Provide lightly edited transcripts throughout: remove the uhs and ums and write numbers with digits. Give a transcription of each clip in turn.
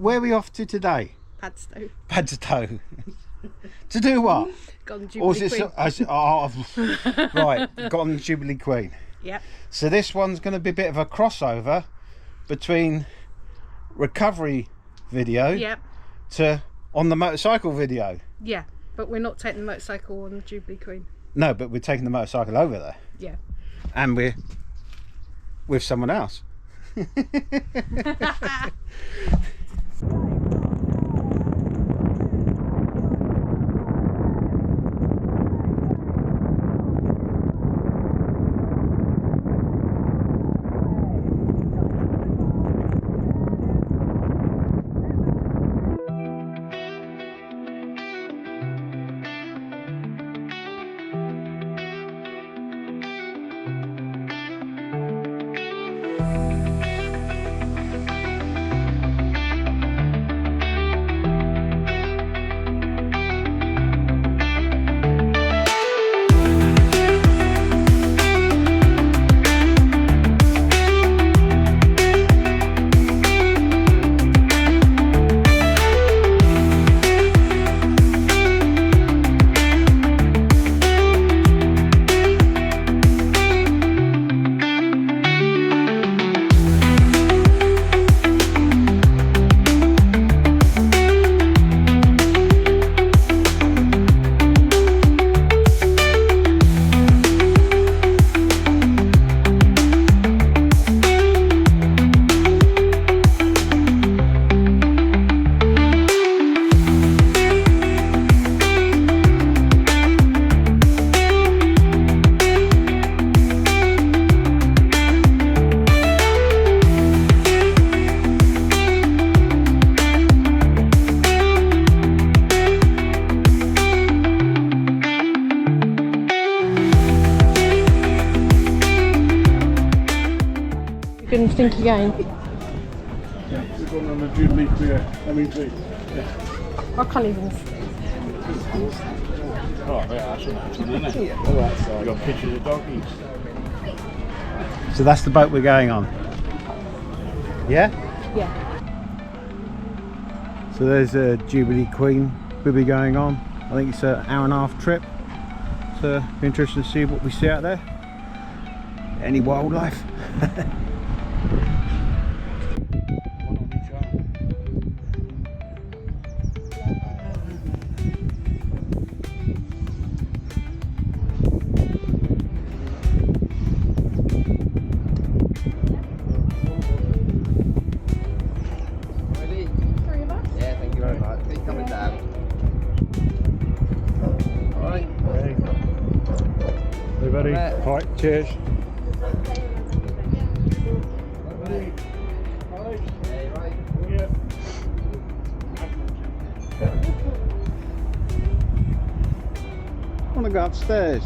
where are we off to today? Padstow. Padstow. To do what? Got on Jubilee Queen. Right, got on the Jubilee Queen. Yep. So this one's going to be a bit of a crossover between recovery video to on the motorcycle video. Yeah, but we're not taking the motorcycle on the Jubilee Queen. No, but we're taking the motorcycle over there. Yeah. And we're with someone else. Been thinking again. Yeah, we're going on the Jubilee Queen. I can't even. Oh, yeah, that's what isn't it? Yeah, all right, so. You got pictures of doggies. So that's the boat we're going on. Yeah? Yeah. So there's a Jubilee Queen we'll be going on. I think it's an hour and a half trip. So it'll be interesting to see what we see out there. Any wildlife. Everybody, right, cheers. I want to go upstairs.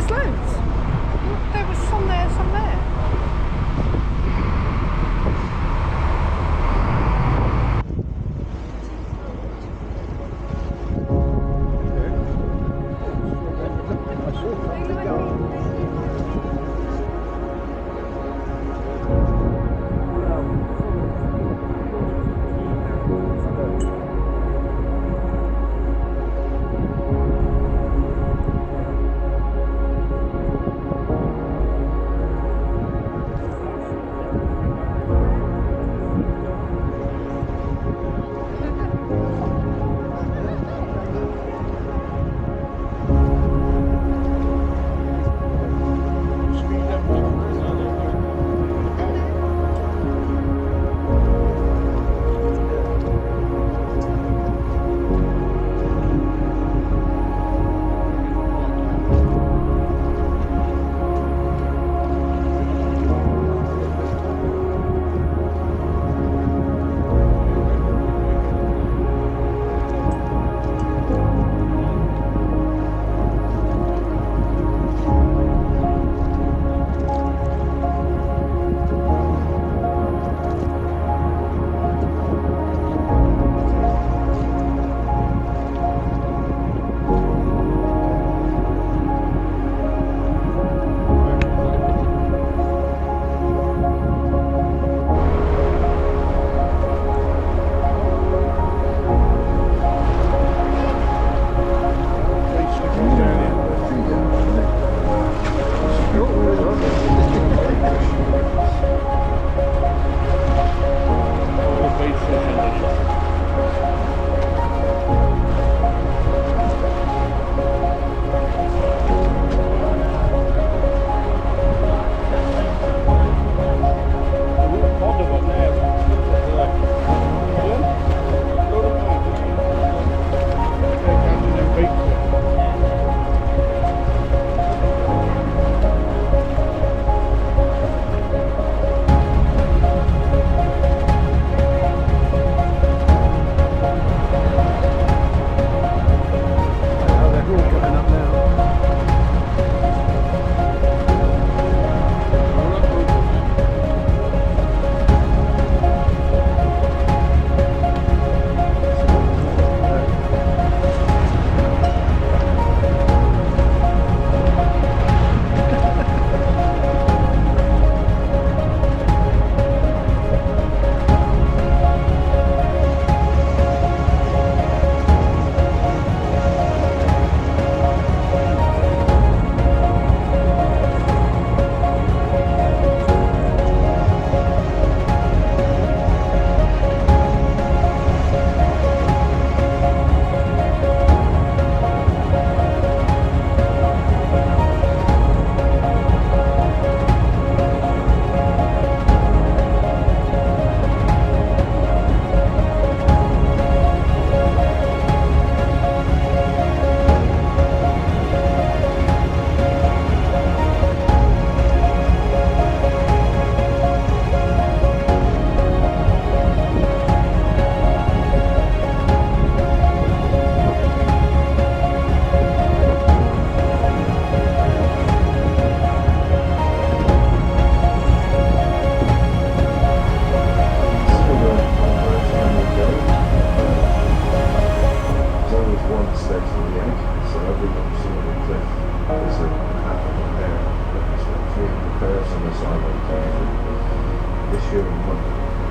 there's loads. There was some there, some there.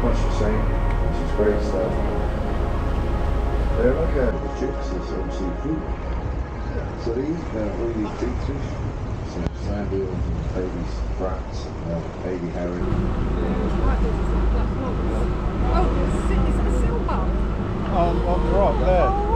much the same, which is great stuff. They're like the chicks, they sell seafood. So they eat all these big fish. So sand eels and baby brats and baby herring. Oh, is it a silver? On the rock there. Oh.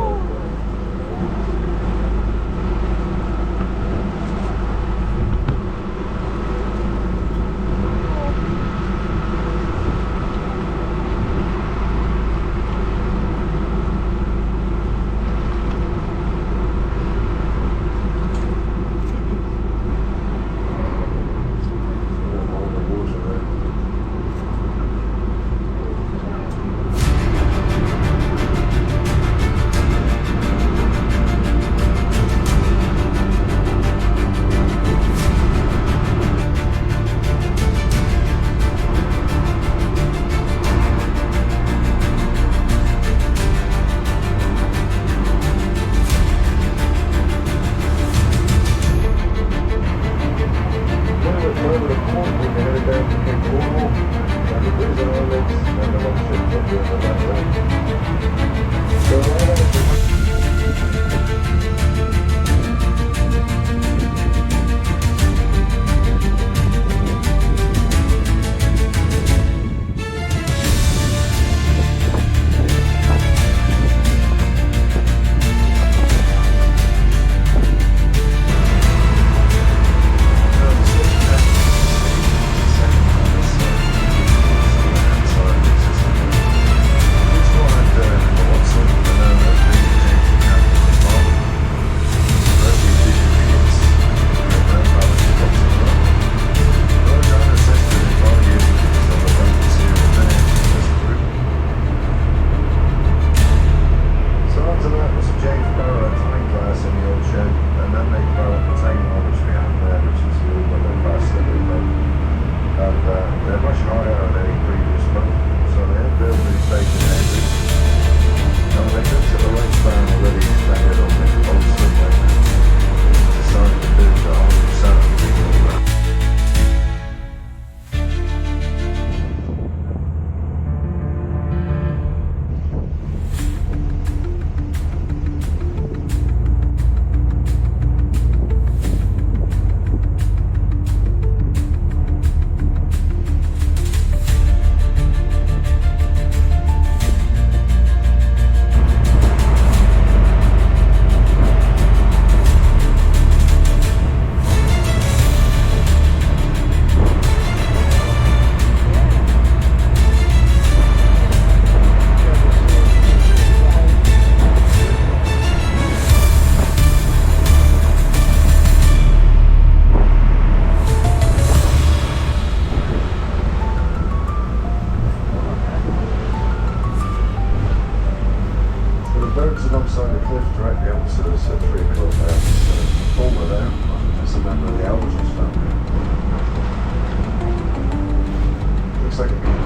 Looks like a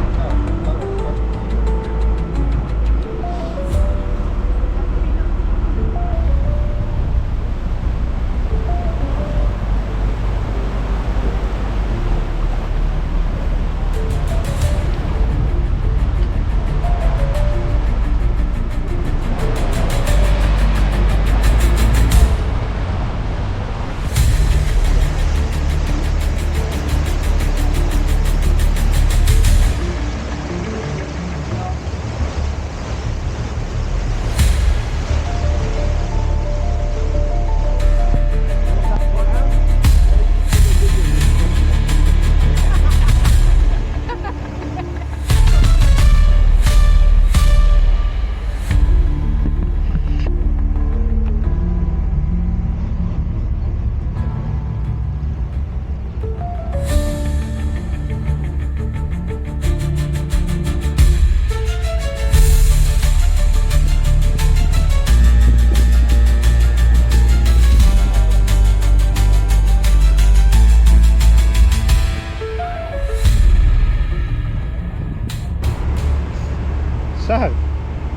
So,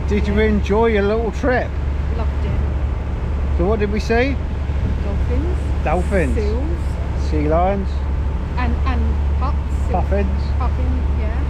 did you enjoy your little trip? Loved it. So what did we see? Dolphins. Dolphins. Seals. Sea lions. And pups. Puffins. Puffins, yeah.